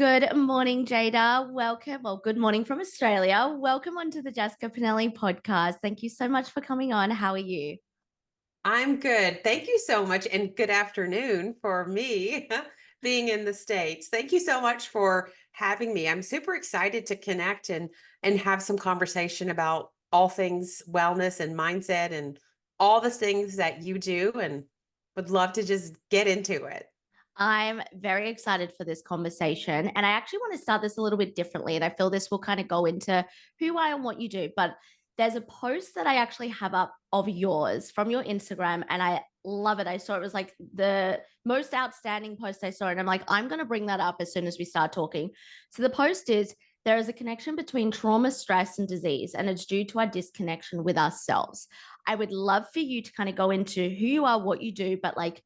Good morning, Jada. Welcome. Well, good morning from Australia. Welcome onto the Jessica Pinelli podcast. Thank you so much for coming on. How are you? I'm good. Thank you so much. And good afternoon for me being in the States. Thank you so much for having me. I'm super excited to connect and have some conversation about all things wellness and mindset and all the things that you do and would love to just get into it. I'm very excited for this conversation. And I actually want to start this a little bit differently. And I feel this will kind of go into who you are and what you do. But there's a post that I actually have up of yours from your Instagram. And I love it. I saw it was like the most outstanding post I saw. And I'm like, I'm going to bring that up as soon as we start talking. So the post is there is a connection between trauma, stress, and disease, and it's due to our disconnection with ourselves. I would love for you to kind of go into who you are, what you do, but like,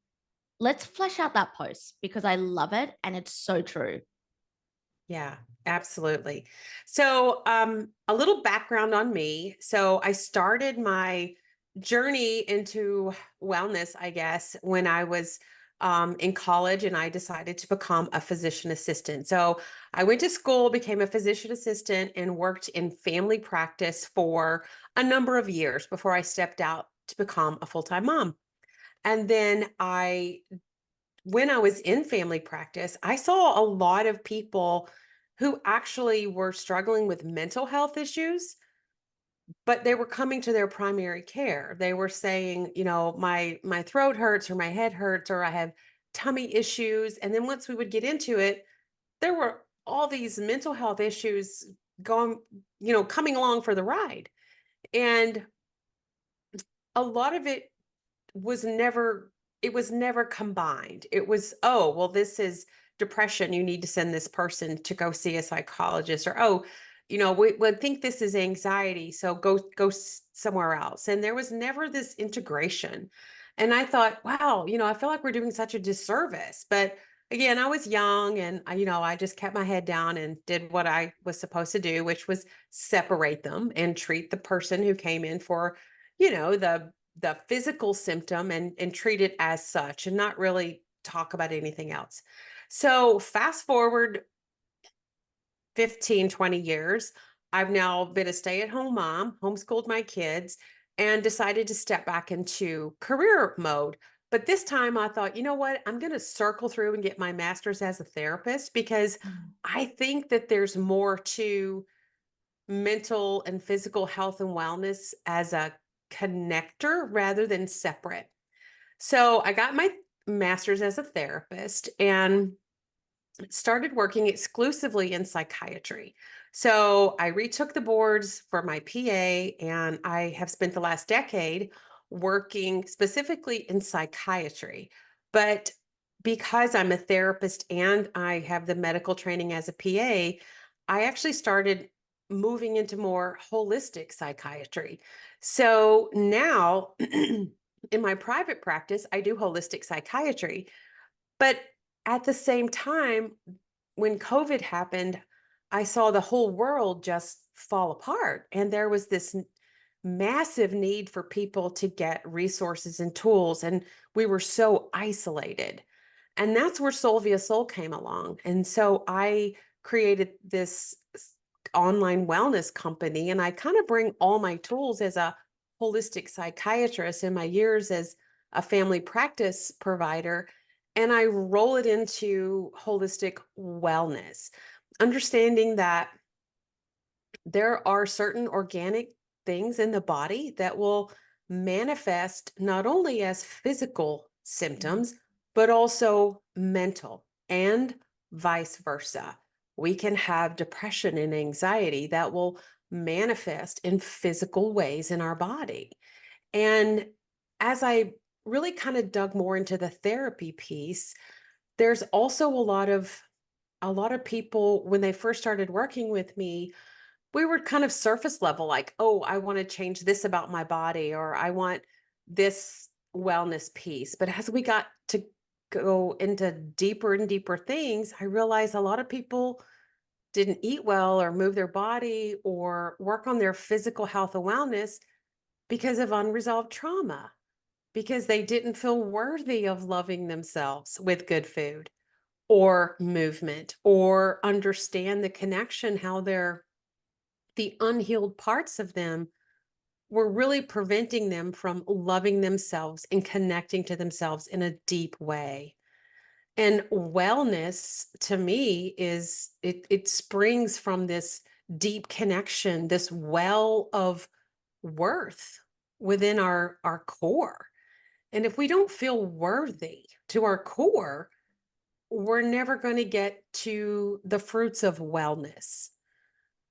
let's flesh out that post because I love it and it's so true. Yeah, absolutely. So, a little background on me. So, I started my journey into wellness, I guess, when I was in college and I decided to become a physician assistant. So, I went to school, became a physician assistant, and worked in family practice for a number of years before I stepped out to become a full time mom. And then when I was in family practice, I saw a lot of people who actually were struggling with mental health issues, but they were coming to their primary care. They were saying, my throat hurts or my head hurts or I have tummy issues. And then once we would get into it, there were all these mental health issues going, coming along for the ride. And a lot of it was never combined. It was, oh, well, this is depression. You need to send this person to go see a psychologist, or oh, we think this is anxiety, so go somewhere else. And there was never this integration. And I thought, wow, I feel like we're doing such a disservice. But again, I was young and I just kept my head down and did what I was supposed to do, which was separate them and treat the person who came in for, the physical symptom and treat it as such and not really talk about anything else. So fast forward 15, 20 years, I've now been a stay-at-home mom, homeschooled my kids, and decided to step back into career mode. But this time I thought, you know what? I'm going to circle through and get my master's as a therapist because Mm. I think that there's more to mental and physical health and wellness as a connector rather than separate. So I got my master's as a therapist and started working exclusively in psychiatry. So I retook the boards for my PA, and I have spent the last decade working specifically in psychiatry. But because I'm a therapist and I have the medical training as a PA, I actually started moving into more holistic psychiatry. So now in my private practice, I do holistic psychiatry. But at the same time, when COVID happened, I saw the whole world just fall apart. And there was this massive need for people to get resources and tools. And we were so isolated. And that's where Solvia Soul came along. And so I created this online wellness company. And I kind of bring all my tools as a holistic psychiatrist in my years as a family practice provider, and I roll it into holistic wellness, understanding that there are certain organic things in the body that will manifest not only as physical Mm. symptoms, but also mental and vice versa. We can have depression and anxiety that will manifest in physical ways in our body. And as I really kind of dug more into the therapy piece, there's also a lot of people when they first started working with me, we were kind of surface level, like, oh, I want to change this about my body, or I want this wellness piece. But as we got to go into deeper and deeper things, I realized a lot of people didn't eat well or move their body or work on their physical health and wellness because of unresolved trauma, because they didn't feel worthy of loving themselves with good food, or movement or understand the connection, how they're the unhealed parts of them were really preventing them from loving themselves and connecting to themselves in a deep way. And wellness to me is it springs from this deep connection, this well of worth within our core. And if we don't feel worthy to our core, we're never going to get to the fruits of wellness.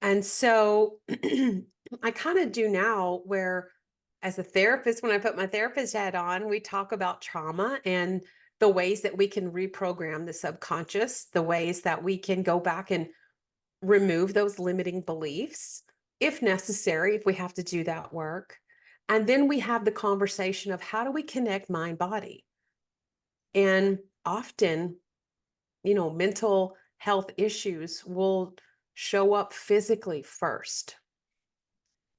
And so I kind of do now where, as a therapist, when I put my therapist hat on, we talk about trauma and the ways that we can reprogram the subconscious, the ways that we can go back and remove those limiting beliefs if necessary, if we have to do that work. And then we have the conversation of how do we connect mind body? And often, mental health issues will show up physically first.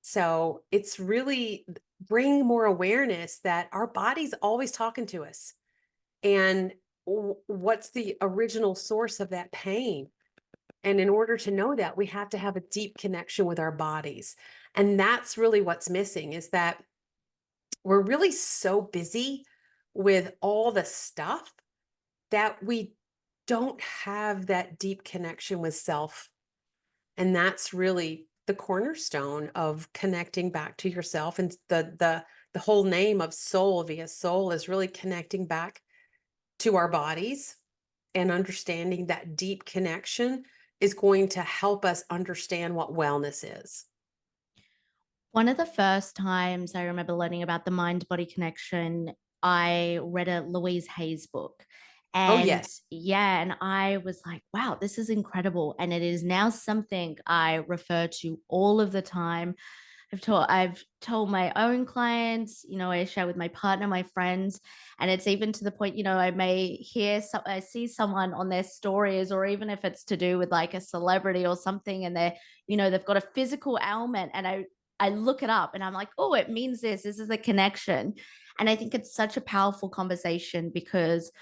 So it's really bringing more awareness that our body's always talking to us. And what's the original source of that pain? And in order to know that, we have to have a deep connection with our bodies. And that's really what's missing is that we're really so busy with all the stuff that we don't have that deep connection with self. And that's really the cornerstone of connecting back to yourself. And the whole name of soul via soul is really connecting back to our bodies, and understanding that deep connection is going to help us understand what wellness is. One of the first times I remember learning about the mind body connection, I read a Louise Hayes book. Oh, And yes. yeah, and I was like, wow, this is incredible. And it is now something I refer to all of the time. I've told my own clients, I share with my partner, my friends, and it's even to the point, I may I see someone on their stories, or even if it's to do with like a celebrity or something, and they've got a physical ailment, and I look it up and I'm like, oh, it means this. This is a connection. And I think it's such a powerful conversation because,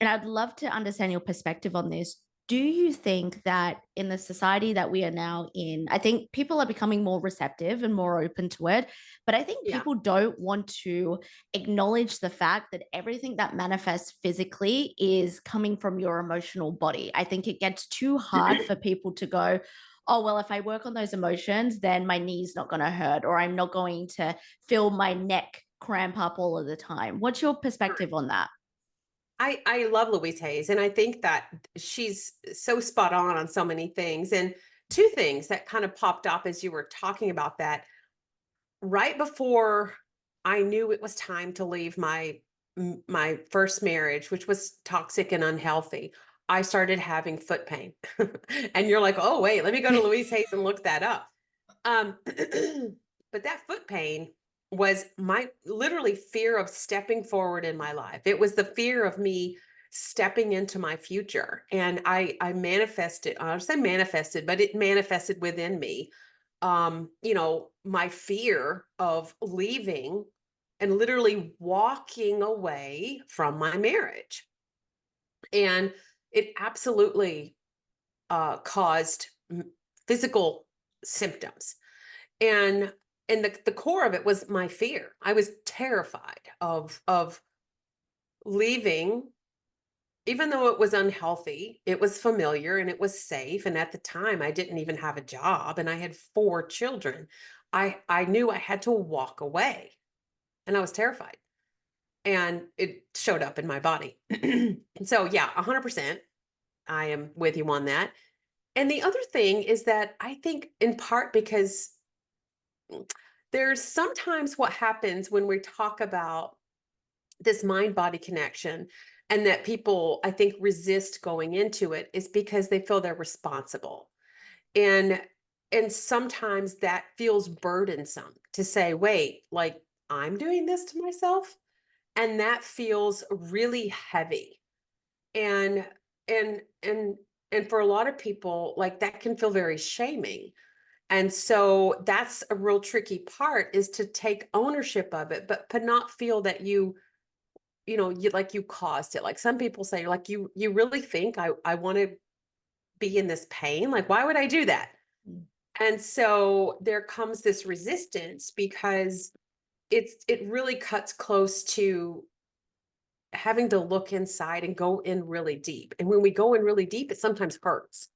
and I'd love to understand your perspective on this. Do you think that in the society that we are now in, I think people are becoming more receptive and more open to it, but I think Yeah. people don't want to acknowledge the fact that everything that manifests physically is coming from your emotional body. I think it gets too hard for people to go, oh, well, if I work on those emotions, then my knee's not going to hurt, or I'm not going to feel my neck cramp up all of the time. What's your perspective on that? I love Louise Hayes, and I think that she's so spot on so many things. And two things that kind of popped up as you were talking about that. Right before I knew it was time to leave my first marriage, which was toxic and unhealthy, I started having foot pain. And you're like, "Oh, wait, let me go to Louise Hayes and look that up." But that foot pain was my literally fear of stepping forward in my life. It was the fear of me stepping into my future. And I manifested, I don't say manifested, but it manifested within me. My fear of leaving and literally walking away from my marriage. And it absolutely caused physical symptoms. And the core of it was my fear. I was terrified of leaving, even though it was unhealthy. It was familiar and it was safe. And at the time, I didn't even have a job, and I had 4 children. I knew I had to walk away, and I was terrified. And it showed up in my body. So yeah, 100%. I am with you on that. And the other thing is that I think in part because there's sometimes what happens when we talk about this mind body connection, and that people, I think, resist going into it, is because they feel they're responsible. And sometimes that feels burdensome to say, wait, like I'm doing this to myself, and that feels really heavy. And and and and for a lot of people, like that can feel very shaming. And so that's a real tricky part, is to take ownership of it, but not feel that you you caused it. Like some people say, like, you really think I want to be in this pain? Like, why would I do that? Mm. And so there comes this resistance because it really cuts close to having to look inside and go in really deep. And when we go in really deep, it sometimes hurts.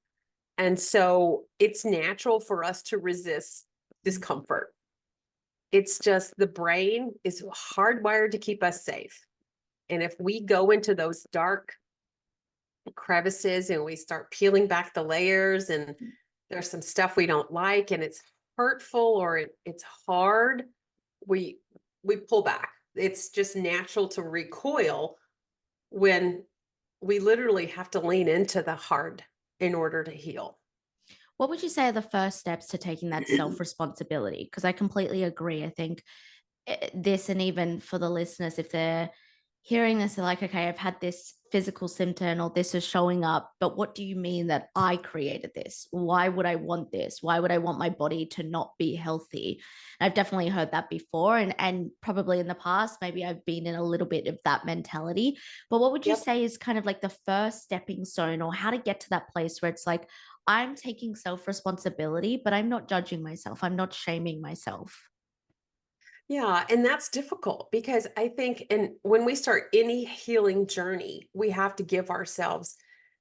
And so it's natural for us to resist Mm. discomfort. It's just the brain is hardwired to keep us safe. And if we go into those dark crevices and we start peeling back the layers and there's some stuff we don't like and it's hurtful or it's hard, we we pull back. It's just natural to recoil when we literally have to lean into the hard in order to heal. What would you say are the first steps to taking that self responsibility? Because I completely agree. I think this, and even for the listeners, if they're hearing this, they're like, okay, I've had this physical symptom or this is showing up, but what do you mean that I created this? Why would I want this? Why would I want my body to not be healthy? I've definitely heard that before, and probably in the past, maybe I've been in a little bit of that mentality. But what would you Yep. say is kind of like the first stepping stone, or how to get to that place where it's like, I'm taking self responsibility, but I'm not judging myself. I'm not shaming myself. Yeah, and that's difficult because I think and when we start any healing journey, we have to give ourselves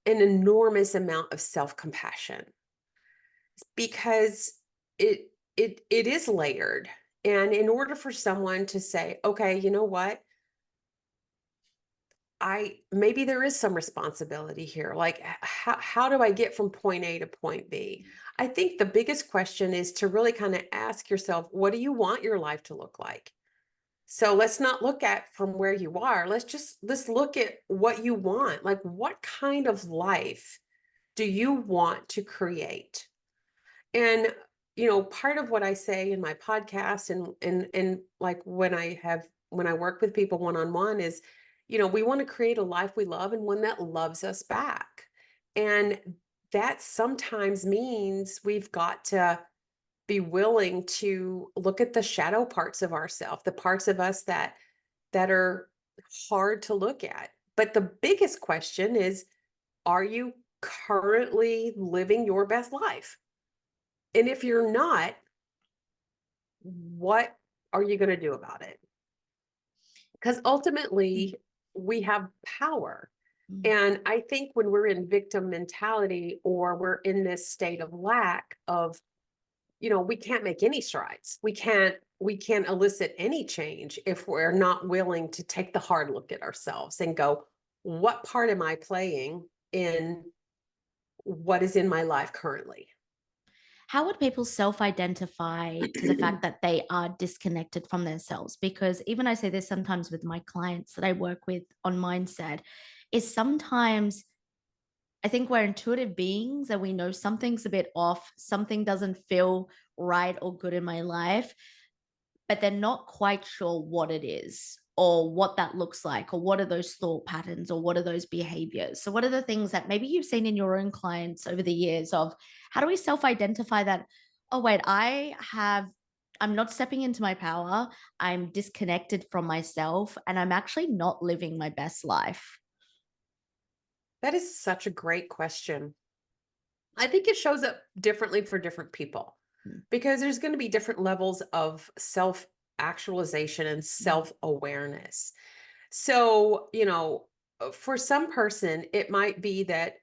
an enormous amount of self-compassion because it is layered. And in order for someone to say, okay, you know what? I maybe there is some responsibility here. Like how do I get from point A to point B? I think the biggest question is to really kind of ask yourself, what do you want your life to look like? So let's not look at from where you are. Let's look at what you want. Like what kind of life do you want to create? And part of what I say in my podcast and like when I work with people one on one is, we want to create a life we love and one that loves us back. And that sometimes means we've got to be willing to look at the shadow parts of ourselves, the parts of us that are hard to look at. But the biggest question is, are you currently living your best life? And if you're not, what are you going to do about it? Because Mm, ultimately, we have power. mm, And I think when we're in victim mentality or we're in this state of lack of, we can't make any strides. We can't elicit any change if we're not willing to take the hard look at ourselves and go, what part am I playing in what is in my life currently? How would people self identify to the fact that they are disconnected from themselves? Because even I say this sometimes with my clients that I work with on mindset, is sometimes I think we're intuitive beings and we know something's a bit off, something doesn't feel right or good in my life, but they're not quite sure what it is or what that looks like or what are those thought patterns or what are those behaviors. So what are the things that maybe you've seen in your own clients over the years of how do we self-identify that, oh wait, I'm not stepping into my power, I'm disconnected from myself, and I'm actually not living my best life. That is such a great question. I think it shows up differently for different people Mm, because there's going to be different levels of self actualization and mm, self awareness. So, for some person, it might be that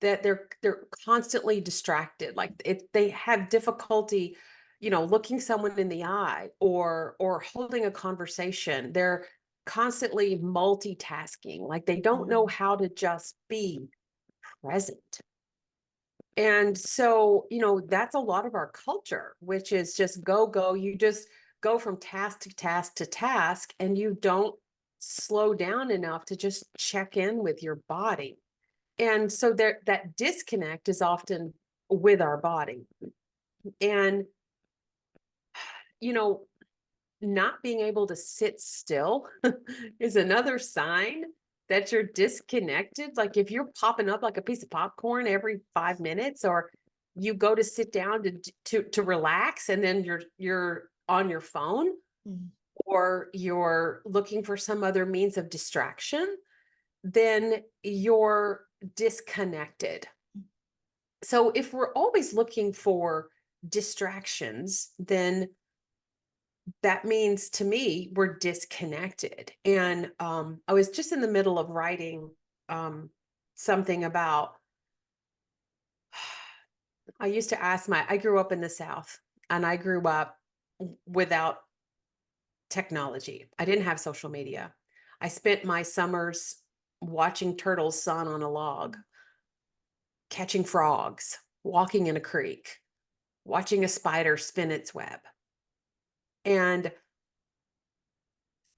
they're constantly distracted, like if they have difficulty, looking someone in the eye or holding a conversation. They're constantly multitasking, like they don't know mm. how to just be present. And so, that's a lot of our culture, which is just go, go. You just go from task to task to task, and you don't slow down enough to just check in with your body. And so there that disconnect is often with our body. And, you know, not being able to sit still is another sign that you're disconnected. Like if you're popping up like a piece of popcorn every 5 minutes, or you go to sit down to relax, and then you're on your phone, Mm. or you're looking for some other means of distraction, then you're disconnected. So if we're always looking for distractions, then that means to me we're disconnected. And I was just in the middle of writing something about. I used to ask I grew up in the South, and I grew up without technology. I didn't have social media. I spent my summers watching turtles sun on a log, catching frogs, walking in a creek, watching a spider spin its web. And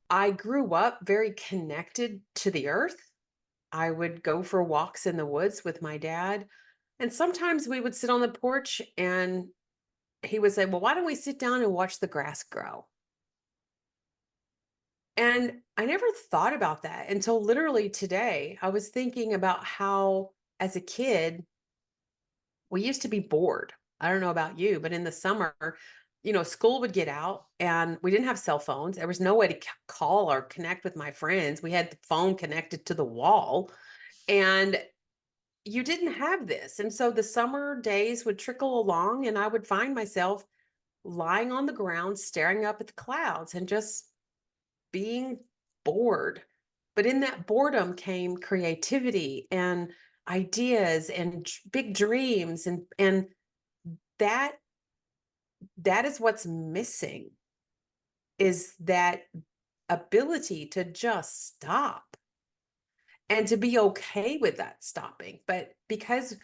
I grew up very connected to the earth. I would go for walks in the woods with my dad. And sometimes we would sit on the porch and he would say, "Well, why don't we sit down and watch the grass grow?" And I never thought about that until literally today. I was thinking about how, as a kid, we used to be bored. I don't know about you, but in the summer, school would get out and we didn't have cell phones. There was no way to call or connect with my friends. We had the phone connected to the wall, and you didn't have this. And so the summer days would trickle along, and I would find myself lying on the ground, staring up at the clouds and just being bored. But in that boredom came creativity and ideas and big dreams, and that that is what's missing, is that ability to just stop and to be okay with that stopping. But because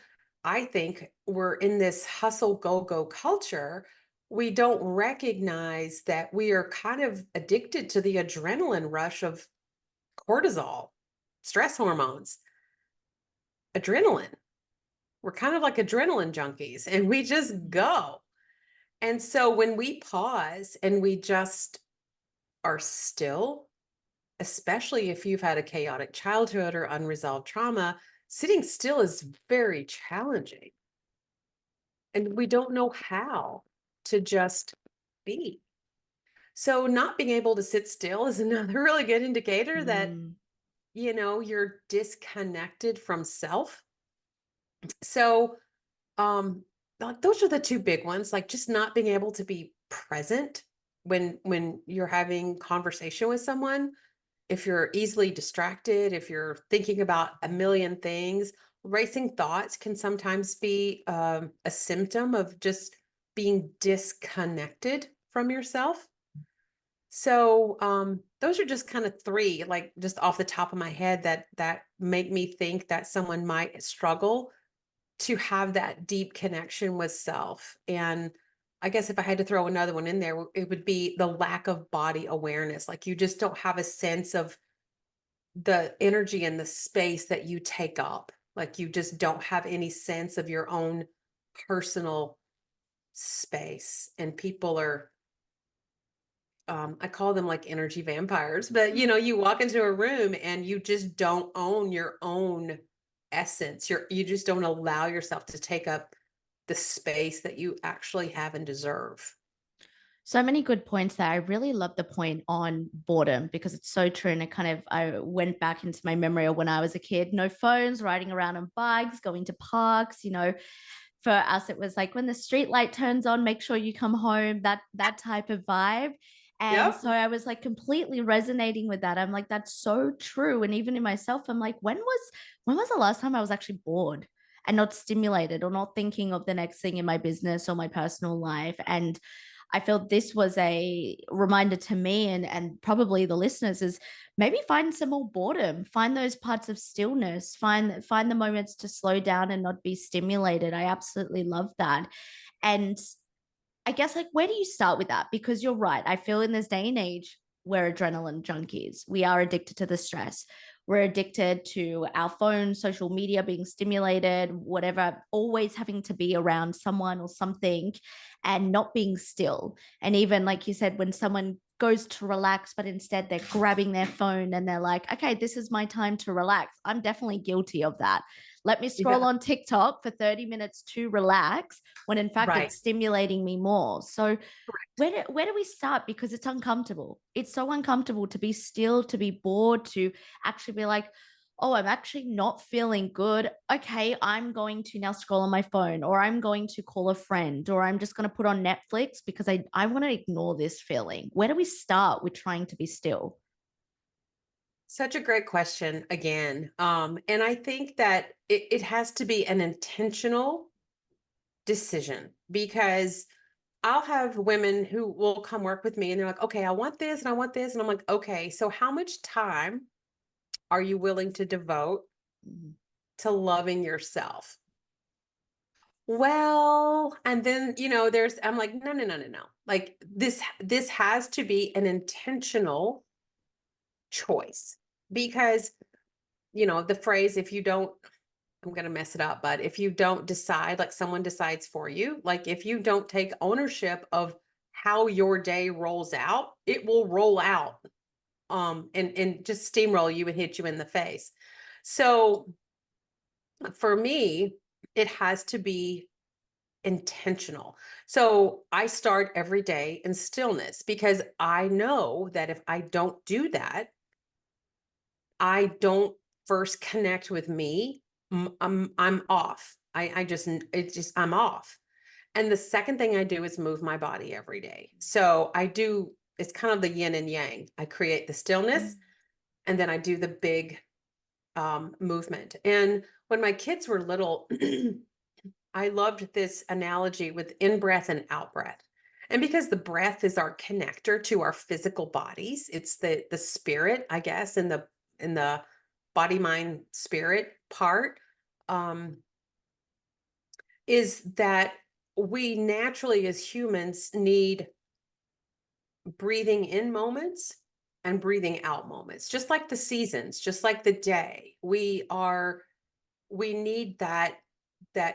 I think we're in this hustle go culture, we don't recognize that we are kind of addicted to the adrenaline rush of cortisol, stress hormones, adrenaline. We're kind of like adrenaline junkies and we just go. And so when we pause and we just are still, especially if you've had a chaotic childhood or unresolved trauma, sitting still is very challenging. And we don't know how to just be. So not being able to sit still is another really good indicator that, Mm. you're disconnected from self. So, those are the two big ones, like just not being able to be present when you're having conversation with someone. If you're easily distracted, if you're thinking about a million things, racing thoughts can sometimes be a symptom of just being disconnected from yourself. So those are just kind of three, like just off the top of my head, that make me think that someone might struggle to have that deep connection with self. And I guess if I had to throw another one in there, it would be the lack of body awareness. Like you just don't have a sense of the energy and the space that you take up. Like you just don't have any sense of your own personal space. And people are, I call them like energy vampires, but you walk into a room and you just don't own your own essence. You just don't allow yourself to take up the space that you actually have and deserve. So many good points there. I really love the point on boredom because it's so true. And I went back into my memory of when I was a kid, no phones, riding around on bikes, going to parks, for us it was like when the street light turns on, make sure you come home, that type of vibe. And Yep. so I was like completely resonating with that. I'm like, that's so true. And even in myself, I'm like, when was the last time I was actually bored and not stimulated or not thinking of the next thing in my business or my personal life? And I feel this was a reminder to me and probably the listeners is maybe find some more boredom, find those parts of stillness, find the moments to slow down and not be stimulated. I absolutely love that. And I guess, like, where do you start with that? Because you're right. I feel in this day and age, we're adrenaline junkies. We are addicted to the stress. We're addicted to our phone, social media being stimulated, whatever, always having to be around someone or something and not being still. And even like you said, when someone goes to relax, but instead they're grabbing their phone and they're like, okay, this is my time to relax. I'm definitely guilty of that. let me scroll Yeah. on TikTok for 30 minutes to relax, when in fact Right. it's stimulating me more. So Correct. where do we start? Because it's uncomfortable. It's so uncomfortable to be still, to be bored, to actually be like, oh, I'm actually not feeling good. Okay, I'm going to now scroll on my phone, or I'm going to call a friend, or I'm just going to put on Netflix because I want to ignore this feeling. Where do we start with trying to be still? Such a great question again. And I think that it has to be an intentional decision because I'll have women who will come work with me and they're like, okay, I want this and I want this. And I'm like, okay, so how much time are you willing to devote Mhm. to loving yourself? Well, and then, I'm like, no, no, no, no, no. Like this has to be an intentional choice because, the phrase, if you don't, I'm going to mess it up, but if you don't decide, like someone decides for you, like if you don't take ownership of how your day rolls out, it will roll out and just steamroll you and hit you in the face. So for me, it has to be intentional. So I start every day in stillness because I know that if I don't do that, I don't first connect with me, I'm off. I'm off. And the second thing I do is move my body every day. So it's kind of the yin and yang. I create the stillness Mm, and then I do the big movement. And when my kids were little, I loved this analogy with in breath and out breath. And because the breath is our connector to our physical bodies, it's the spirit, I guess, in the body mind spirit part, um, is that we naturally as humans need breathing in moments and breathing out moments, just like the seasons, just like the day. We need that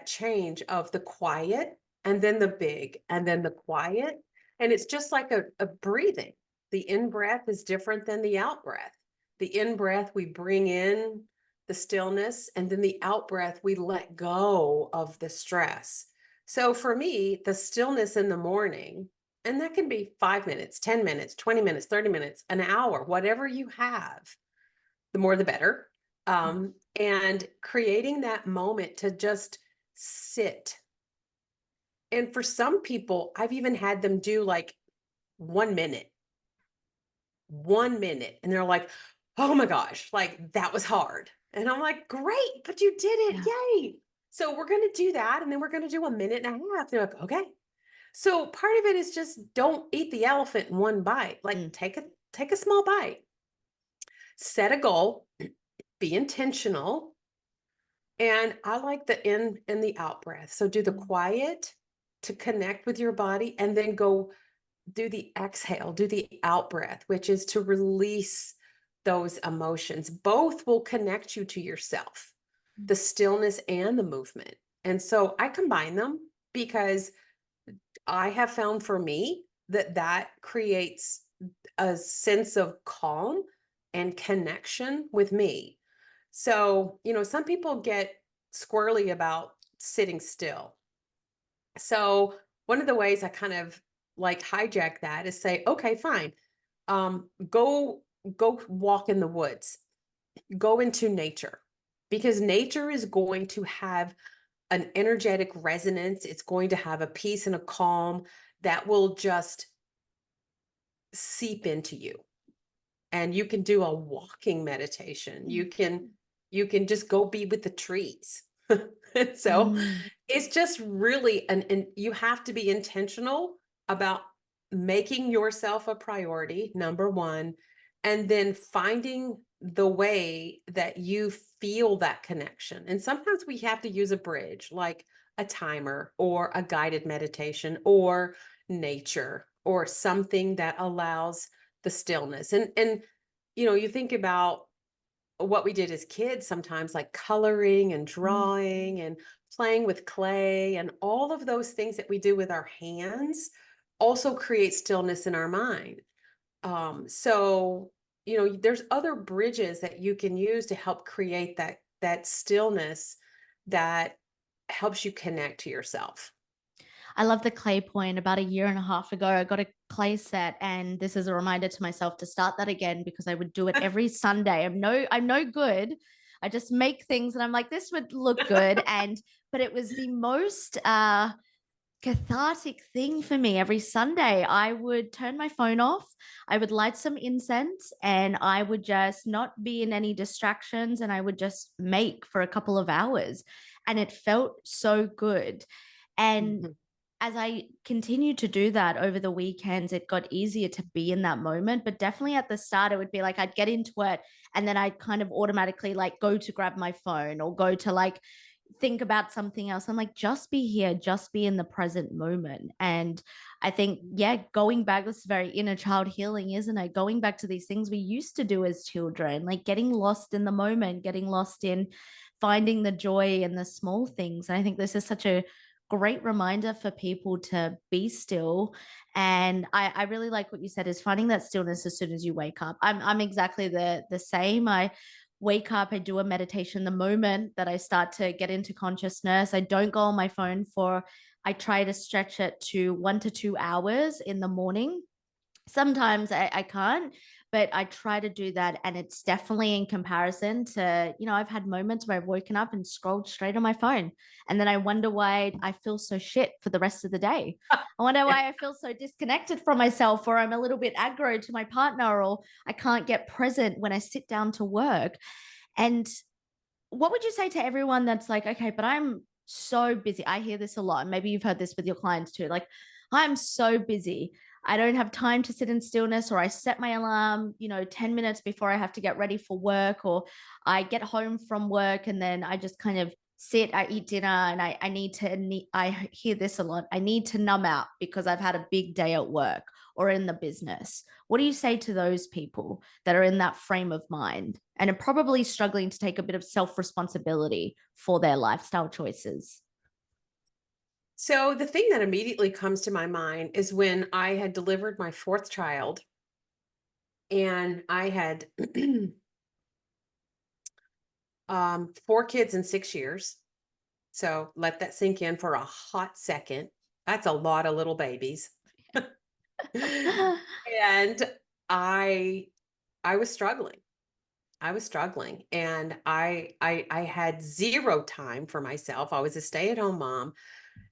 change of the quiet and then the big and then the quiet. And it's just like a breathing. The in breath is different than the out breath. The in breath, we bring in the stillness, and then the out breath, we let go of the stress. So for me, the stillness in the morning, and that can be 5 minutes, 10 minutes, 20 minutes, 30 minutes, an hour, whatever you have, the more the better. And creating that moment to just sit. And for some people, I've even had them do like 1 minute, 1 minute. And they're like, oh my gosh, like that was hard. And I'm like, great, but you did it. yeah. Yay. So we're going to do that. And then we're going to do a minute and a half. They're like, okay. So part of it is just don't eat the elephant in one bite. Like Mm, take a small bite, set a goal, be intentional. And I like the in and the out breath. So do the mm, quiet to connect with your body and then go do the exhale, do the out breath, which is to release those emotions. Both will connect you to yourself, mm, the stillness and the movement. And so I combine them because I have found for me that that creates a sense of calm and connection with me. So, some people get squirrely about sitting still. So, one of the ways I kind of like hijack that is say, okay, fine. Go walk in the woods. Go into nature because nature is going to have an energetic resonance. It's going to have a peace and a calm that will just seep into you. And you can do a walking meditation. mm, You can just go be with the trees. And so mm, it's just really and you have to be intentional about making yourself a priority, number one, and then finding the way that you feel that connection. And sometimes we have to use a bridge, like a timer or a guided meditation or nature or something that allows the stillness. And you think about what we did as kids sometimes, like coloring and mm, drawing and playing with clay and all of those things that we do with our hands also create stillness in our mind. So there's other bridges that you can use to help create that stillness that helps you connect to yourself? I love the clay point. About a year and a half ago, I got a clay set, and this is a reminder to myself to start that again because I would do it every Sunday. I'm no good. I just make things and I'm like, this would look good. But it was the most cathartic thing for me. Every Sunday, I would turn my phone off, I would light some incense, and I would just not be in any distractions, and I would just make for a couple of hours. And it felt so good. And Mhm. as I continued to do that over the weekends, it got easier to be in that moment. But definitely at the start, it would be like I'd get into it and then I'd kind of automatically like go to grab my phone or go to like think about something else. I'm like, just be here, just be in the present moment. And I think, yeah, going back, this is very inner child healing, isn't it? Going back to these things we used to do as children, like getting lost in the moment, getting lost in finding the joy in the small things. And I think this is such a great reminder for people to be still. And I really like what you said is finding that stillness as soon as you wake up. I'm exactly the same. I wake up, I do a meditation the moment that I start to get into consciousness. I don't go on my phone for, I try to stretch it to 1 to 2 hours in the morning. Sometimes I can't, but I try to do that. And it's definitely in comparison to, I've had moments where I've woken up and scrolled straight on my phone. And then I wonder why I feel so shit for the rest of the day. I wonder Yeah. why I feel so disconnected from myself, or I'm a little bit aggro to my partner, or I can't get present when I sit down to work. And what would you say to everyone that's like, okay, but I'm so busy? I hear this a lot. And maybe you've heard this with your clients too. Like, I'm so busy. I don't have time to sit in stillness, or I set my alarm, 10 minutes before I have to get ready for work, or I get home from work and then I just kind of sit, I eat dinner, and I hear this a lot. I need to numb out because I've had a big day at work or in the business. What do you say to those people that are in that frame of mind and are probably struggling to take a bit of self responsibility for their lifestyle choices? So the thing that immediately comes to my mind is when I had delivered my fourth child and I had 4 kids in 6 years. So let that sink in for a hot second. That's a lot of little babies. And I I was struggling. I was struggling and I had zero time for myself. I was a stay-at-home mom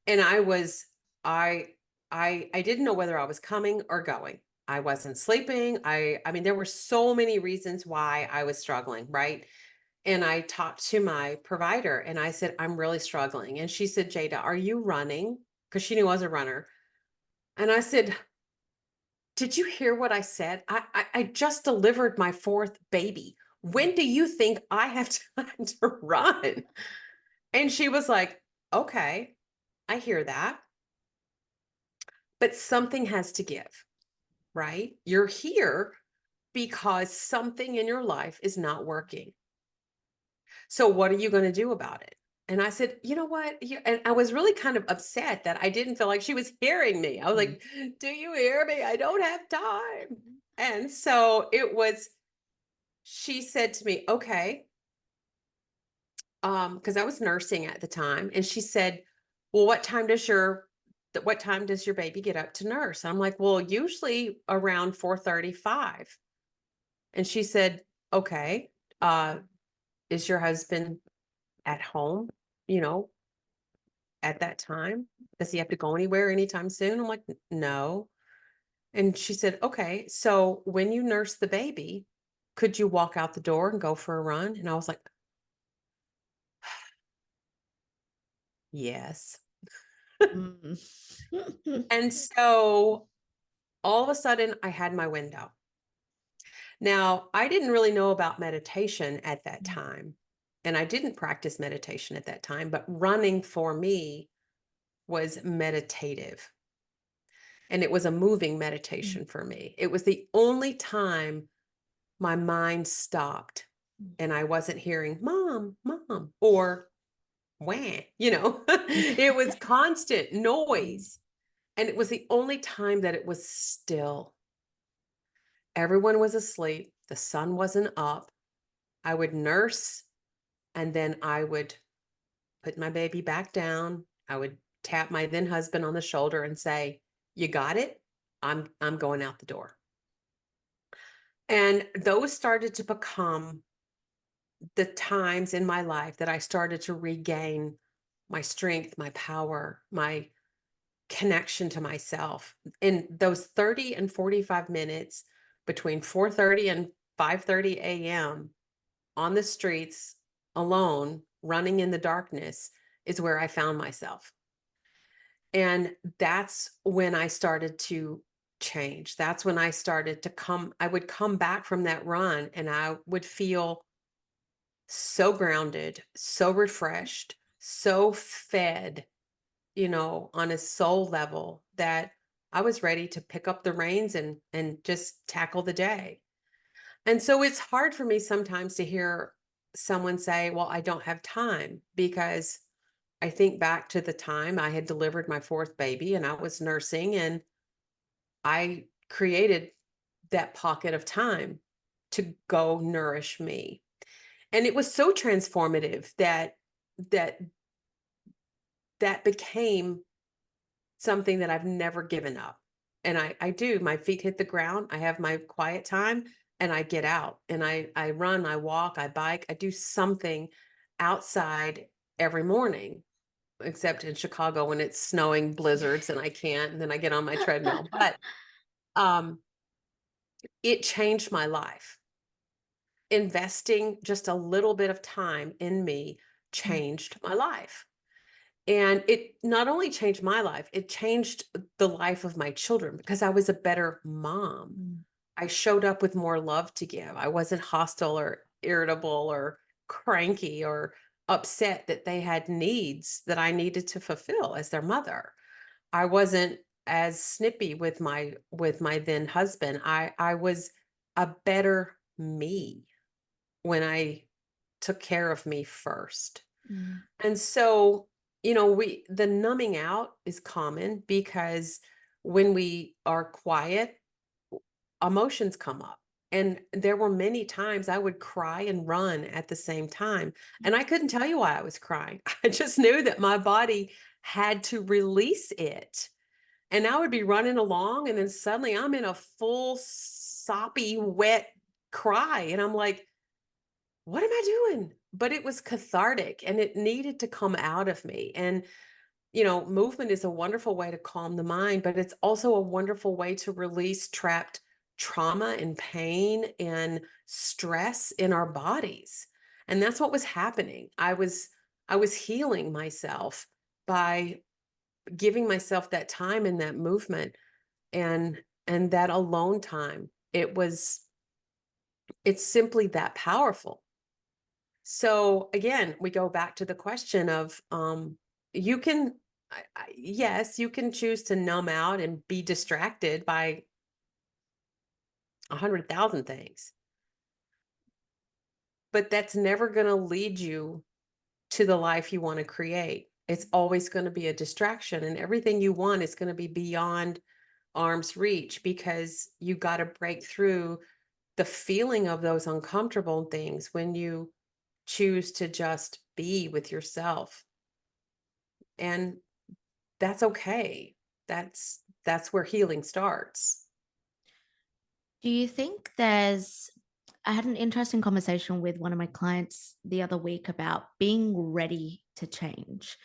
and I I didn't know whether I was coming or going. I wasn't sleeping. I mean there were so many reasons why I was struggling, right? And I talked to my provider and I said, I'm really struggling. And she said, Jada, are you running? Because she knew I was a runner. And I said, did you hear what I said? I just delivered my fourth baby. When do you think I have time to run? And she was like, okay, I hear that. But something has to give, right? You're here because something in your life is not working. So what are you going to do about it? And I said, you know what? And I was really kind of upset that I didn't feel like she was hearing me. I was Mm. like, do you hear me? I don't have time. And so it was, she said to me, okay, because I was nursing at the time. And she said, well, what time does your baby get up to nurse? I'm like, well, usually around 4:35. And she said, okay, uh, is your husband at home? You know, at that time? Does he have to go anywhere anytime soon? I'm like, No. And she said, okay, so when you nurse the baby, could you walk out the door and go for a run? And I was like, yes. Mm. And so all of a sudden I had my window. Now, I didn't really know about meditation at that time. And I didn't practice meditation at that time, but running for me was meditative. And it was a moving meditation for me. It was the only time my mind stopped and I wasn't hearing mom, mom, or wah, it was constant noise. And it was the only time that it was still. Everyone was asleep. The sun wasn't up. I would nurse and then I would put my baby back down. I would tap my then husband on the shoulder and say, "You got it. I'm going out the door." And those started to become the times in my life that I started to regain my strength, my power, my connection to myself. In those 30 and 45 minutes between 4:30 and 5:30 a.m. on the streets alone, running in the darkness is where I found myself. And that's when I started to change. That's when I started to I would come back from that run and I would feel so grounded, so refreshed, so fed, on a soul level that I was ready to pick up the reins and just tackle the day. And so it's hard for me sometimes to hear someone say, "Well, I don't have time," because I think back to the time I had delivered my fourth baby and I was nursing, and I created that pocket of time to go nourish me. And it was so transformative that that became something that I've never given up. And I do. My feet hit the ground. I have my quiet time and I get out and I run, I walk, I bike, I do something outside every morning, except in Chicago when it's snowing blizzards and I can't, and then I get on my treadmill. But um it changed my life. Investing just a little bit of time in me Mm, changed my life. And it not only changed my life, it changed the life of my children because I was a better mom. mm, I showed up with more love to give. I wasn't hostile or irritable or cranky or upset that they had needs that I needed to fulfill as their mother. I wasn't as snippy with my then husband. I was a better me when I took care of me first. mm. And so, the numbing out is common because when we are quiet, emotions come up. And there were many times I would cry and run at the same time. And I couldn't tell you why I was crying. I just knew that my body had to release it. And I would be running along, and then suddenly I'm in a full, soppy, wet cry. And I'm like, what am I doing? But it was cathartic and it needed to come out of me. And, movement is a wonderful way to calm the mind, but it's also a wonderful way to release trapped trauma and pain and stress in our bodies. And that's what was happening. I was healing myself by giving myself that time and that movement and that alone time. It's simply that powerful. So again, we go back to the question of you can, yes, you can choose to numb out and be distracted by 100,000 things, but that's never going to lead you to the life you want to create. It's always going to be a distraction, and everything you want is going to be beyond arm's reach because you got to break through the feeling of those uncomfortable things when you choose to just be with yourself. And that's okay. That's where healing starts. Do you think I had an interesting conversation with one of my clients the other week about being ready to change.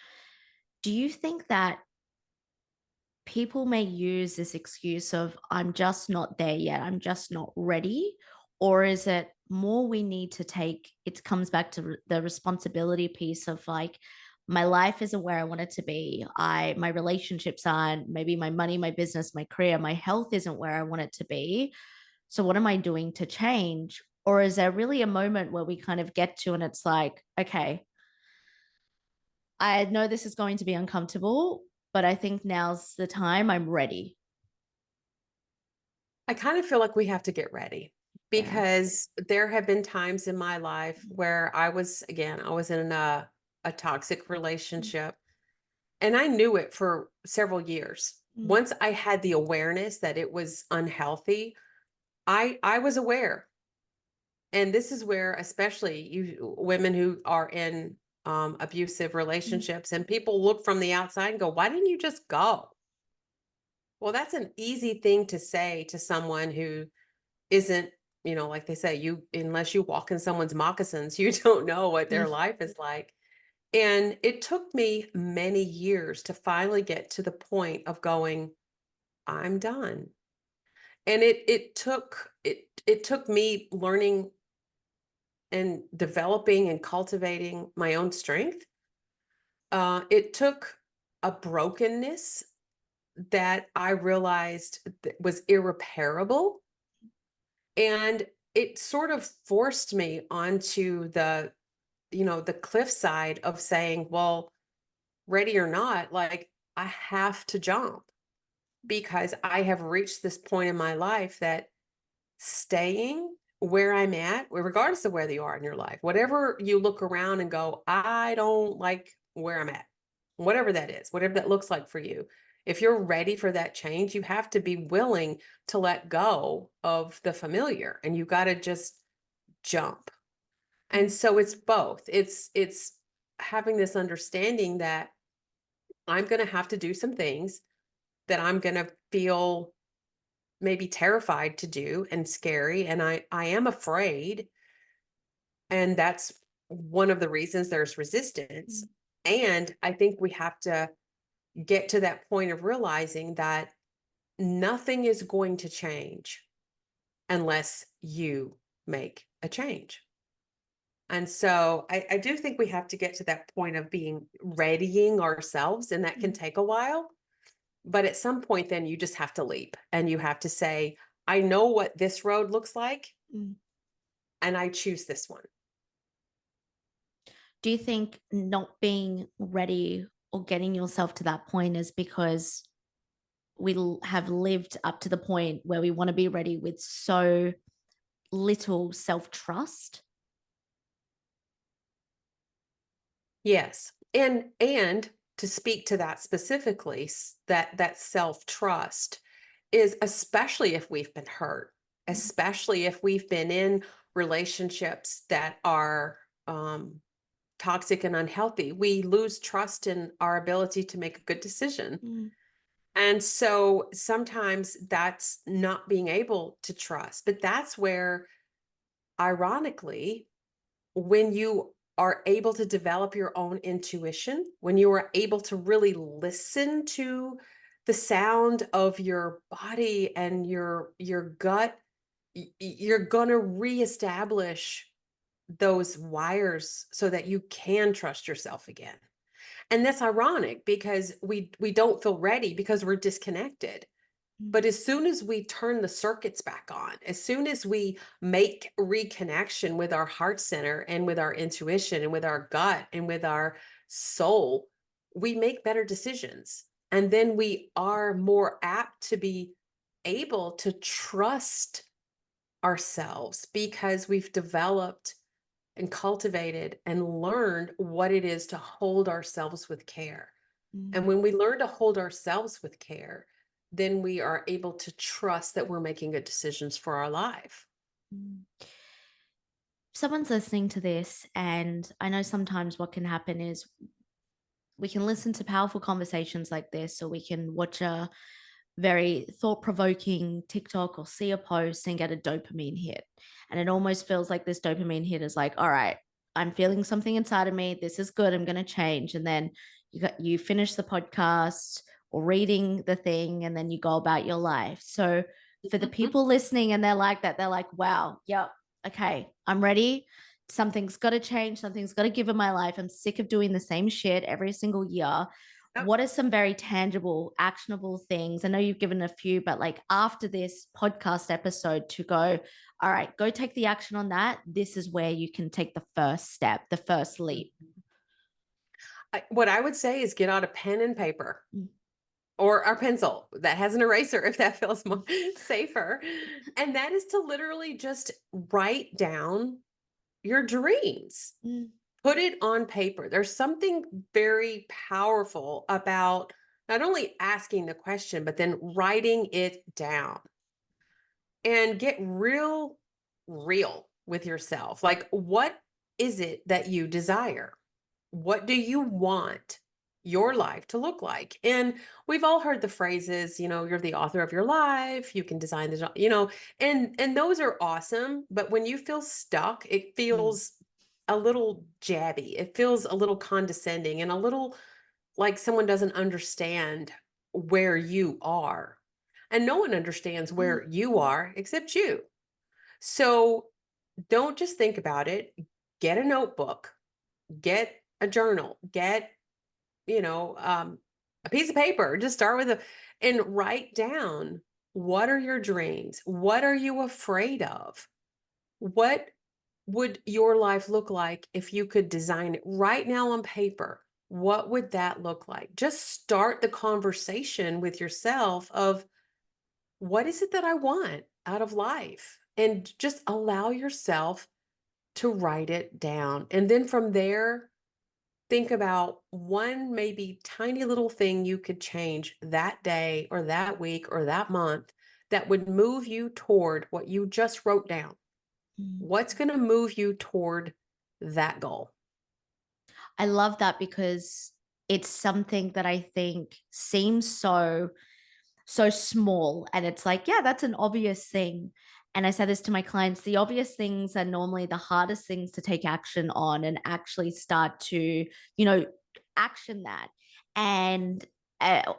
Do you think that people may use this excuse of, I'm just not there yet, I'm just not ready? Or is it more we need to take, it comes back to the responsibility piece of like, my life isn't where I want it to be. My relationships aren't, maybe my money, my business, my career, my health isn't where I want it to be. So what am I doing to change? Or is there really a moment where we kind of get to and it's like, okay, I know this is going to be uncomfortable, but I think now's the time. I'm ready. I kind of feel like we have to get ready Yeah. because there have been times in my life where I was in a toxic relationship and I knew it for several years. Mm, Once I had the awareness that it was unhealthy, I was aware. And this is where especially you women who are in abusive Mm, relationships, and people look from the outside and go, "Why didn't you just go?" Well, that's an easy thing to say to someone who isn't, like they say, you unless you walk in someone's moccasins, you don't know what their mm, life is like. And it took me many years to finally get to the point of going, I'm done. And it took me learning and developing and cultivating my own strength. It took a brokenness that I realized that was irreparable, and it sort of forced me onto the cliffside of saying, well, ready or not, like, I have to jump because I have reached this point in my life that staying where I'm at, regardless of where you are in your life, whatever you look around and go, I don't like where I'm at, whatever that is, whatever that looks like for you. If you're ready for that change, you have to be willing to let go of the familiar, and you got to just jump. And mm, so it's both. It's having this understanding that I'm going to have to do some things that I'm going to feel maybe terrified to do and scary, and I am afraid, and that's one of the reasons there's resistance. mm, And I think we have to get to that point of realizing that nothing is going to change unless you make a change. And so I do think we have to get to that point of being readying ourselves, and that can mm, take a while. But at some point, then you just have to leap and you have to say, I know what this road looks like, mm. and I choose this one. Do you think not being ready or getting yourself to that point is because have lived up to the point where we want to be ready with so little self trust? Yes. And to speak to that specifically, that self-trust is, especially if we've been hurt, especially if we've been in relationships that are toxic and unhealthy, we lose trust in our ability to make a good decision. Mm, And so sometimes that's not being able to trust. But that's where, ironically, when you are able to develop your own intuition, when you are able to really listen to the sound of your body and your gut, you're going to reestablish those wires so that you can trust yourself again. And that's ironic because we don't feel ready because we're disconnected. mm, But as soon as we turn the circuits back on, as soon as we make reconnection with our heart center and with our intuition and with our gut and with our soul, we make better decisions. And then we are more apt to be able to trust ourselves because we've developed and cultivated and learned what it is to hold ourselves with care. And mm, when we learn to hold ourselves with care, then we are able to trust that we're making good decisions for our life. mm. Someone's listening to this, and I know sometimes what can happen is we can listen to powerful conversations like this, or we can watch a very thought provoking TikTok or see a post and get a dopamine hit. And it almost feels like this dopamine hit is like, all right, I'm feeling something inside of me. This is good. I'm going to change. And then you finish the podcast or reading the thing, and then you go about your life. So for the Mhm. people listening and they're like that, they're like, wow, yep, okay, I'm ready. Something's got to change. Something's got to give in my life. I'm sick of doing the same shit every single year. Yep. What are some very tangible, actionable things? I know you've given a few, but like after this podcast episode, to go, all right, go take the action on that. This is where you can take the first step, the first leap. What I would say is get out a pen and paper Mm, or a pencil that has an eraser if that feels more mm, safer. And that is to literally just write down your dreams. mm, Put it on paper. There's something very powerful about not only asking the question, but then writing it down and get real with yourself. Like, what is it that you desire? What do you want your life to look like? And we've all heard the phrases, you're the author of your life, you can design and those are awesome, but when you feel stuck, it Mm, feels a little jabby. It feels a little condescending and a little like someone doesn't understand where you are. And no one understands mm, where you are except you. So don't just think about it. Get a notebook, get a journal, get, you know, um, a piece of paper. Just start with and write down, what are your dreams? What are you afraid of? What would your life look like if you could design it right now on paper? What would that look like? Just start the conversation with yourself of, what is it that I want out of life? And just allow yourself to write it down. And then from there, think about one maybe tiny little thing you could change that day or that week or that month that would move you toward what you just wrote down. mm. What's going to move you toward that goal? I love that because it's something that I think seems so small, and it's like, yeah, that's an obvious thing. And I say this to my clients, the obvious things are normally the hardest things to take action on and actually start to, you know action that. And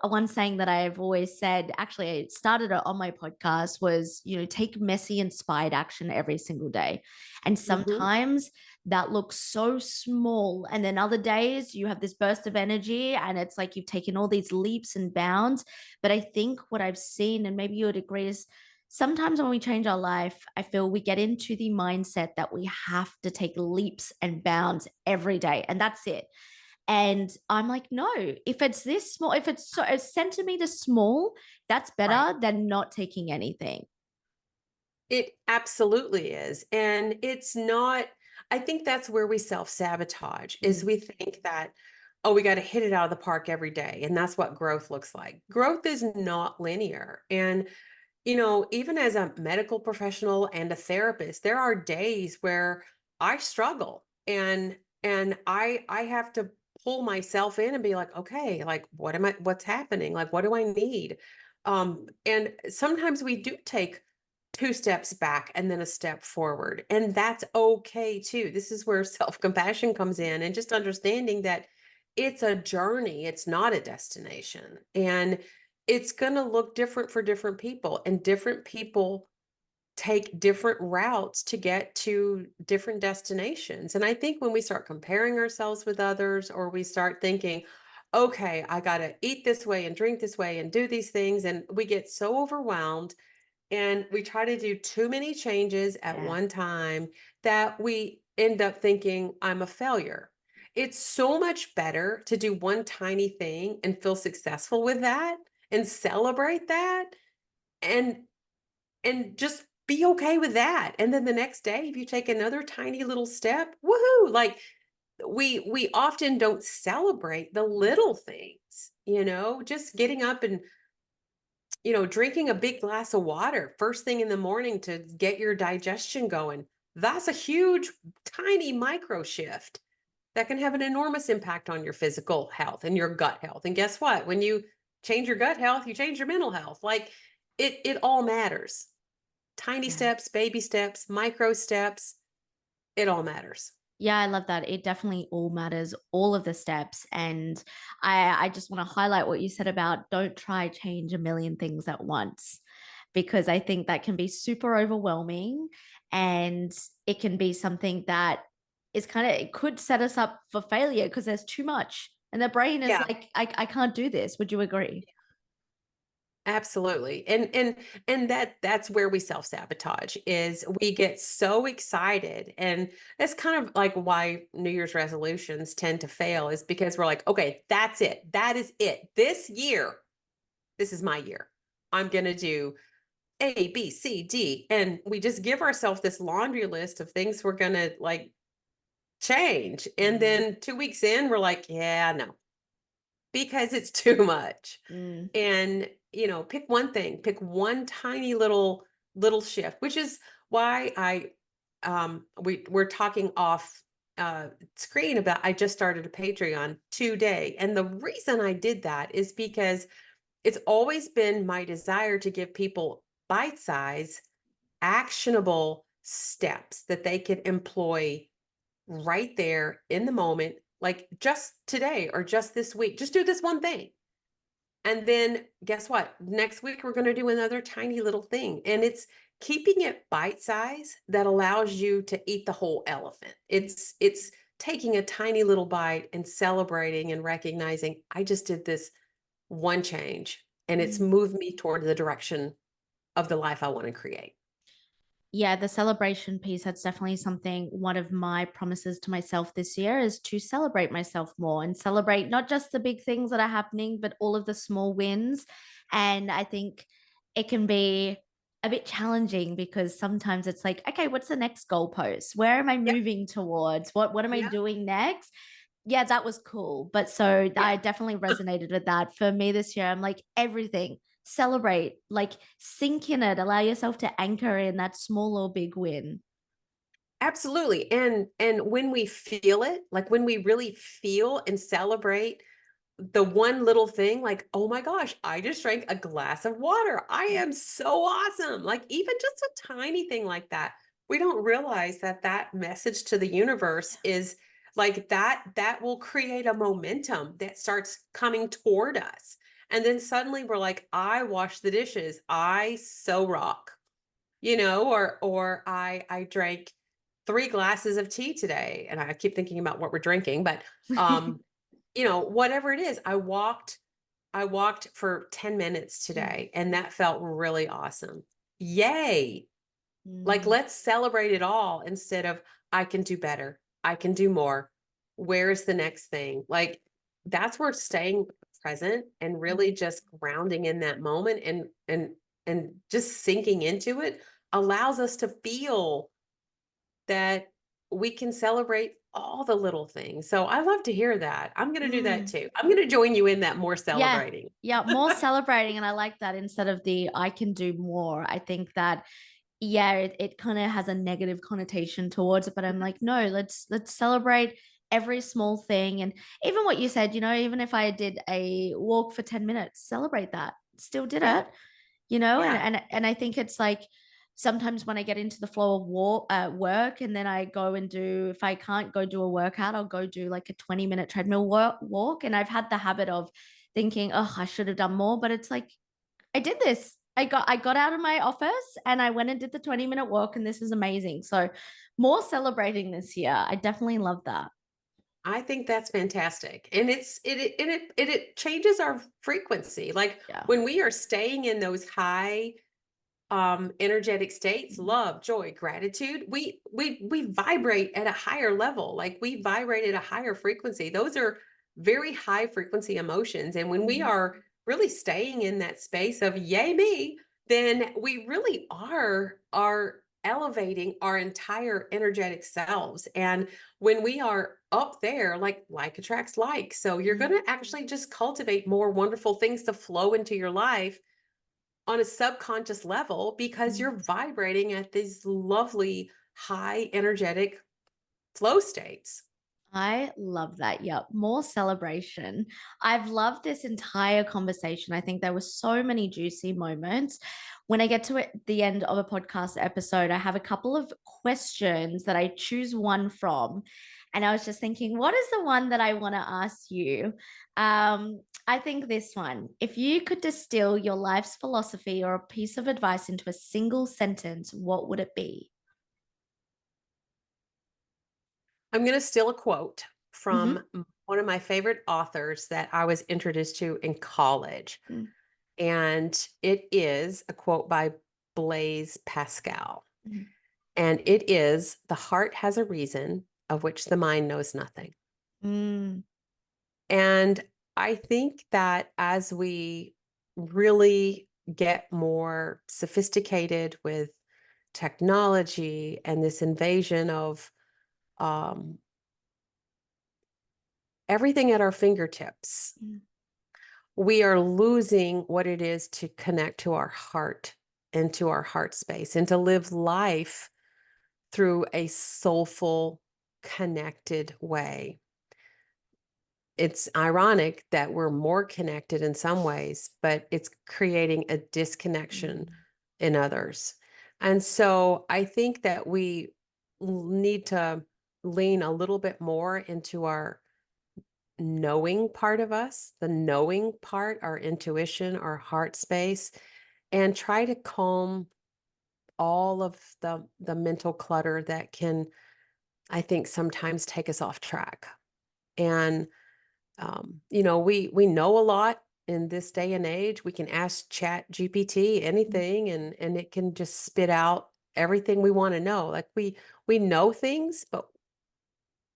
one saying that I've always said, actually I started it on my podcast, was, take messy inspired action every single day. And Hmm. sometimes that looks so small, and then other days you have this burst of energy and it's like you've taken all these leaps and bounds. But I think what I've seen, and maybe you would agree, is sometimes when we change our life, I feel we get into the mindset that we have to take leaps and bounds every day, and that's it. And I'm like, no, if it's this small, if it's so a centimeter small, that's Right. better than not taking anything. It absolutely is. And it's not, I think that's where we self sabotage is Mm, we think that, oh, we got to hit it out of the park every day. And that's what growth looks like. Growth is not linear. And even as a medical professional and a therapist, there are days where I struggle and I have to pull myself in and be like, okay, like what's happening? Like what do I need? And sometimes we do take two steps back and then a step forward, and that's okay too. This is where self-compassion comes in and just understanding that it's a journey, it's not a destination. And it's going to look different for different people, and different people take different routes to get to different destinations. And I think when we start comparing ourselves with others, or we start thinking, okay, I got to eat this way and drink this way and do these things, and we get so overwhelmed and we try to do too many changes at yeah. one time that we end up thinking, I'm a failure. It's so much better to do one tiny thing and feel successful with that and celebrate that, and just be okay with that. And then the next day, if you take another tiny little step, woohoo! Like we often don't celebrate the little things, just getting up and drinking a big glass of water first thing in the morning to get your digestion going. That's a huge, tiny micro shift that can have an enormous impact on your physical health and your gut health. And guess what? When you change your gut health, you change your mental health. Like it all matters. Tiny Yeah. steps, baby steps, micro steps, it all matters. Yeah, I love that. It definitely all matters, all of the steps. And I just want to highlight what you said about don't try change a million things at once, because I think that can be super overwhelming, and it can be something that is kind of, it could set us up for failure because there's too much. And the brain is Yeah. like, I can't do this. Would you agree? Absolutely. And that's where we self-sabotage is we get so excited, and that's kind of like why New Year's resolutions tend to fail, is because we're like, okay, that's it. That is it. This year, this is my year. I'm going to do A, B, C, D, and we just give ourselves this laundry list of things we're going to like change. And Mm, then 2 weeks in, we're like, yeah, no, because it's too much. mm, And pick one thing, pick one tiny little shift, which is why we're talking off screen about I just started a Patreon today. And the reason I did that is because it's always been my desire to give people bite size, actionable steps that they could employ right there in the moment, like just today or just this week. Just do this one thing. And then guess what? Next week, we're going to do another tiny little thing. And it's keeping it bite size that allows you to eat the whole elephant. It's taking a tiny little bite and celebrating and recognizing I just did this one change and it's Mm. moved me toward the direction of the life I want to create. Yeah, the celebration piece, that's definitely something, one of my promises to myself this year is to celebrate myself more and celebrate not just the big things that are happening, but all of the small wins. And I think it can be a bit challenging because sometimes it's like, okay, what's the next goalpost? Where am I Yep. moving towards? What am I Yeah. doing next? Yeah, that was cool. But so Yeah. I definitely resonated with that. For me this year, I'm like, everything, celebrate, like sink in it, allow yourself to anchor in that small or big win. Absolutely. And when we feel it, like when we really feel and celebrate the one little thing, like, oh my gosh, I just drank a glass of water. I am so awesome. Like even just a tiny thing like that. We don't realize that that message to the universe is like that will create a momentum that starts coming toward us. And then suddenly we're like, I wash the dishes. I so rock. Or I drank 3 glasses of tea today, and I keep thinking about what we're drinking, but, whatever it is, I walked for 10 minutes Mm, today, and that felt really awesome. Yay! Like, mm, let's celebrate it all instead of, "I can do better. I can do more. Where's the next thing?" Like, that's where staying present and really mm. just grounding in that moment and just sinking into it allows us to feel that we can celebrate all the little things. So I love to hear that. I'm gonna do that Mm. too. I'm gonna join you in that more Yeah. celebrating. Yeah. More celebrating. And I like that instead of the I can do more. I think that yeah, it kind of has a negative connotation towards it, but I'm like, no, let's celebrate every small thing. And even what you said, even if I did a walk for 10 minutes, celebrate that. Still did Yeah, it, and yeah. and I think it's like sometimes when I get into the flow of work and then I go and do, if I can't go do a workout, I'll go do like a 20-minute treadmill walk. And I've had the habit of thinking, oh, I should have done more, but it's like I did this. I got out of my office and I went and did the 20-minute walk and this is amazing. So more celebrating this year. I definitely love that. I think that's fantastic. And it changes our frequency. Like Yeah. when we are staying in those high energetic states, Mhm. love, joy, gratitude, we vibrate at a higher level. Like we vibrate at a higher frequency. Those are very high frequency emotions, and when we Mhm. are really staying in that space of yay me, then we really are elevating our entire energetic selves. And when we are up there, like attracts like, so you're going Mhm. to actually just cultivate more wonderful things to flow into your life on a subconscious level because Mhm. you're vibrating at these lovely high energetic flow states. I love that. Yep. More celebration. I've loved this entire conversation. I think there were so many juicy moments. When I get to the end of a podcast episode, I have a couple of questions that I choose one from. And I was just thinking, what is the one that I want to ask you? I think this one. If you could distill your life's philosophy or a piece of advice into a single sentence, what would it be? I'm going to steal a quote Mm-hmm. from one of my favorite authors that I was introduced to in college. And it is a quote by Blaise Pascal. Mm-hmm. And it is the heart has a reason of which the mind knows nothing. Mm-hmm. And I think that as we really get more sophisticated with technology and this invasion of um, everything at our fingertips, we are losing what it is to connect to our heart and to our heart space and to live life through a soulful connected way. It's ironic that we're more connected in some ways, but it's creating a disconnection Mm, in others. And so I think that we need to lean a little bit more into our knowing part of us, the knowing part, our intuition, our heart space, and try to calm all of the mental clutter that can, I think, sometimes take us off track. And we know a lot in this day and age. We can ask Chat GPT mm, anything, and it can just spit out everything we want to know. Like we know things, but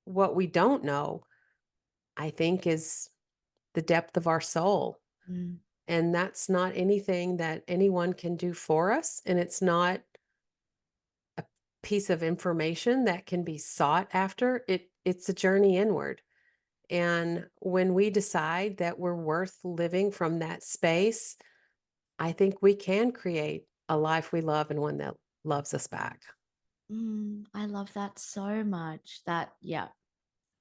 what we don't know, I think, is the depth of our soul. mm, And that's not anything that anyone can do for us. And it's not a piece of information that can be sought after. It's a journey inward. And when we decide that we're worth living from that space, I think we can create a life we love and one that loves us back. I love that so much. That, yeah,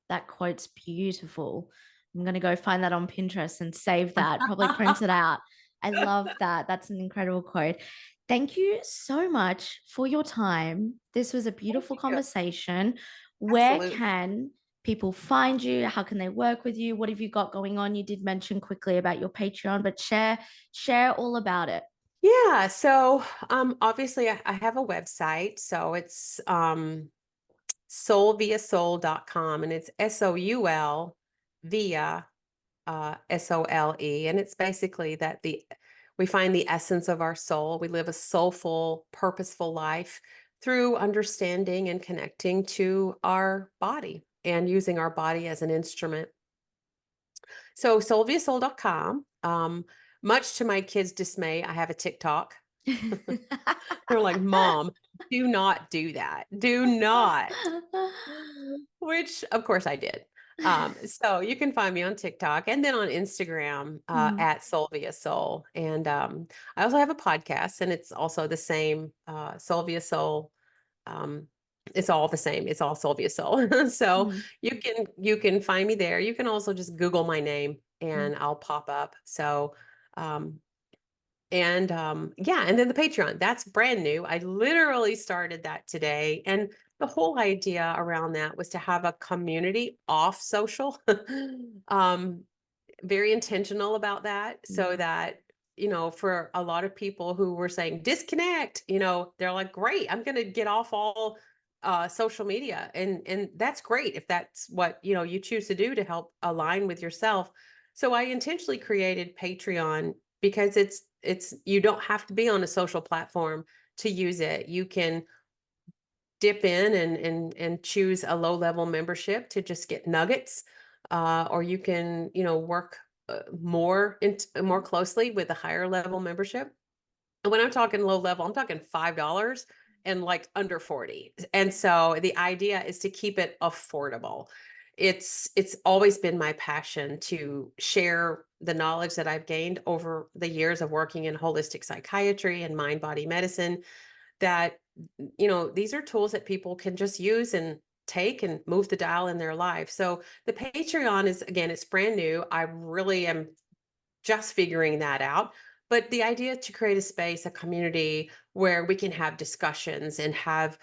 that quote's beautiful. I'm going to go find that on Pinterest and save that, probably print it out. I love that. That's an incredible quote. Thank you so much for your time. This was a Thank beautiful you. conversation. Where Absolutely. can people find you? How can they work with you? What have you got going on? You did mention quickly about your Patreon, but share all about it. Yeah. So obviously I have a website. So it's soulviasoul.com, and it's SOUL via SOLE. And it's basically that the we find the essence of our soul. We live a soulful, purposeful life through understanding and connecting to our body and using our body as an instrument. So soulviasoul.com. Much to my kids' dismay, I have a TikTok. They're like, Mom, do not do that. Do not. Which, of course, I did. So you can find me on TikTok and then on Instagram Mm, at Solvia Soul. And I also have a podcast, and it's also the same Solvia Soul. Um, it's all the same. It's all Solvia Soul. So mm, you can find me there. You can also just Google my name mm, and I'll pop up. So um, yeah, and then the Patreon, that's brand new. I literally started that today. And the whole idea around that was to have a community off social. um, Very intentional about that, so mm, that, for a lot of people who were saying disconnect, they're like, great, I'm going to get off all social media. And that's great if that's what, you choose to do to help align with yourself. So I intentionally created Patreon because it's you don't have to be on a social platform to use it. You can dip in and choose a low level membership to just get nuggets, or you can, work more closely with a higher level membership. And when I'm talking low level, I'm talking $5 and like under 40. And so the idea is to keep it affordable. It's always been my passion to share the knowledge that I've gained over the years of working in holistic psychiatry and mind body medicine, that these are tools that people can just use and take and move the dial in their life. So the Patreon is, again, it's brand new. I really am just figuring that out. But the idea to create a space, a community where we can have discussions and have,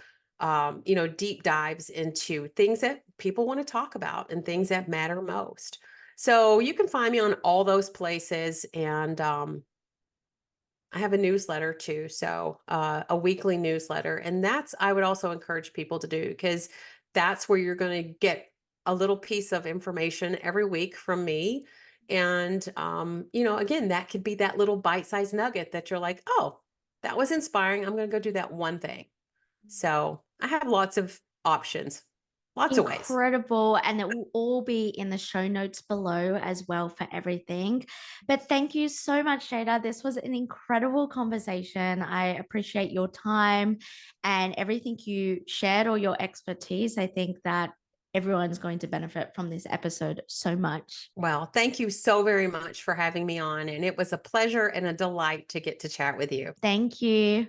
deep dives into things that people want to talk about and things that matter most. So you can find me on all those places. And I have a newsletter too. So a weekly newsletter. And I would also encourage people to do, because that's where you're going to get a little piece of information every week from me. And, again, that could be that little bite-sized nugget that you're like, oh, that was inspiring. I'm going to go do that one thing. So I have lots of options, lots of ways. incredible. And it will all be in the show notes below as well for everything. But thank you so much, Jada. This was an incredible conversation. I appreciate your time and everything you shared, or your expertise. I think that everyone's going to benefit from this episode so much. Well, thank you so very much for having me on. And it was a pleasure and a delight to get to chat with you. Thank you.